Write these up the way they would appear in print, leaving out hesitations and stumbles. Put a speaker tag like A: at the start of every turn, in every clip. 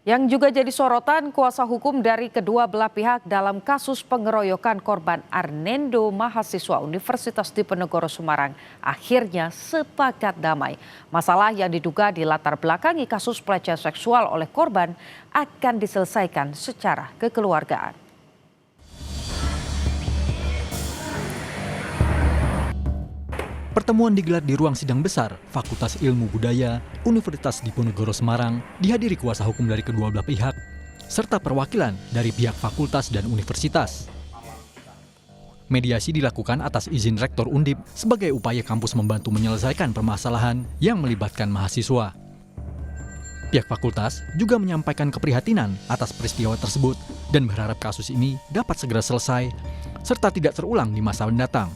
A: Yang juga jadi sorotan kuasa hukum dari kedua belah pihak dalam kasus pengeroyokan korban Arnendo, mahasiswa Universitas Diponegoro Semarang, akhirnya sepakat damai. Masalah yang diduga dilatar belakangi kasus pelecehan seksual oleh korban akan diselesaikan secara kekeluargaan.
B: Pertemuan digelar di ruang sidang besar Fakultas Ilmu Budaya Universitas Diponegoro Semarang, dihadiri kuasa hukum dari kedua belah pihak, serta perwakilan dari pihak fakultas dan universitas. Mediasi dilakukan atas izin Rektor Undip sebagai upaya kampus membantu menyelesaikan permasalahan yang melibatkan mahasiswa. Pihak fakultas juga menyampaikan keprihatinan atas peristiwa tersebut dan berharap kasus ini dapat segera selesai, serta tidak terulang di masa mendatang.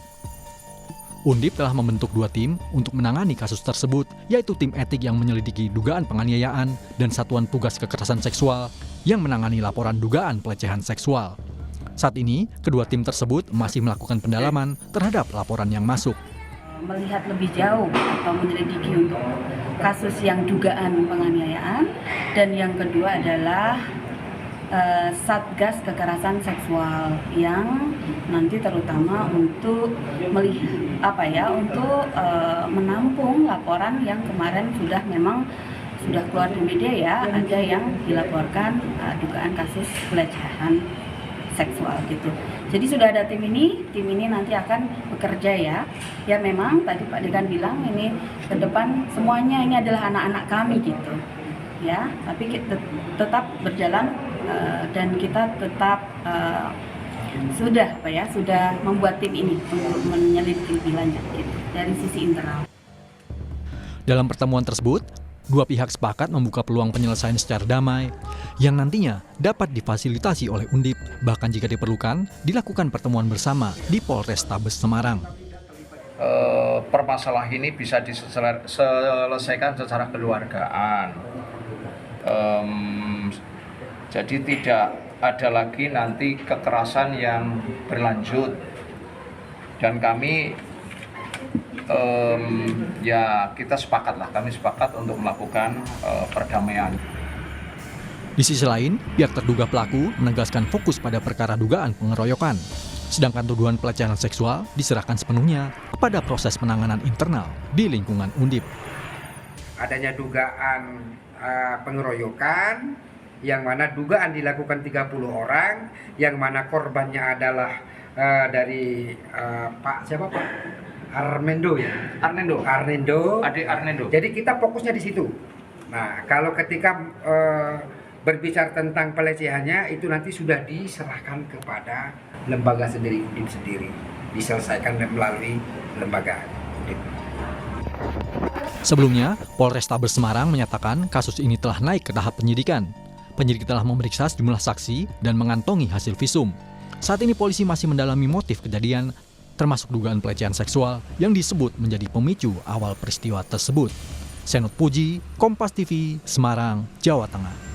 B: Undip telah membentuk 2 tim untuk menangani kasus tersebut, yaitu tim etik yang menyelidiki dugaan penganiayaan dan satuan tugas kekerasan seksual yang menangani laporan dugaan pelecehan seksual. Saat ini, kedua tim tersebut masih melakukan pendalaman terhadap laporan yang masuk.
C: Melihat lebih jauh atau menyelidiki untuk kasus yang dugaan penganiayaan, dan yang kedua adalah Satgas Kekerasan Seksual yang nanti terutama untuk menampung laporan yang kemarin sudah keluar di media ya, ada yang dilaporkan dugaan kasus pelecehan seksual gitu. Jadi sudah ada tim ini nanti akan bekerja ya. Ya memang tadi Pak Dekan bilang ini ke depan semuanya ini adalah anak-anak kami gitu. Ya, tapi kita tetap berjalan dan kita tetap sudah membuat tim ini untuk menyelidiki lebih lanjut gitu dari sisi internal.
B: Dalam pertemuan tersebut, dua pihak sepakat membuka peluang penyelesaian secara damai yang nantinya dapat difasilitasi oleh Undip, bahkan jika diperlukan dilakukan pertemuan bersama di Polrestabes Semarang.
D: Permasalahan ini bisa diselesaikan secara keluargaan. Jadi tidak ada lagi nanti kekerasan yang berlanjut, dan kami kita kami sepakat untuk melakukan perdamaian.
B: Di sisi lain, pihak terduga pelaku menegaskan fokus pada perkara dugaan pengeroyokan, sedangkan tuduhan pelecehan seksual diserahkan sepenuhnya kepada proses penanganan internal di lingkungan Undip.
E: Adanya dugaan pengeroyokan, yang mana dugaan dilakukan 30 orang, yang mana korbannya adalah dari Pak Arnendo ya? Arnendo.
D: Adik Arnendo.
E: Jadi kita fokusnya di situ. Nah, kalau ketika berbicara tentang pelecehannya, itu nanti sudah diserahkan kepada lembaga sendiri, diselesaikan melalui lembaga.
B: Sebelumnya, Polrestabes Semarang menyatakan kasus ini telah naik ke tahap penyidikan. Penyidik telah memeriksa sejumlah saksi dan mengantongi hasil visum. Saat ini polisi masih mendalami motif kejadian, termasuk dugaan pelecehan seksual yang disebut menjadi pemicu awal peristiwa tersebut. Senot Puji, Kompas TV, Semarang, Jawa Tengah.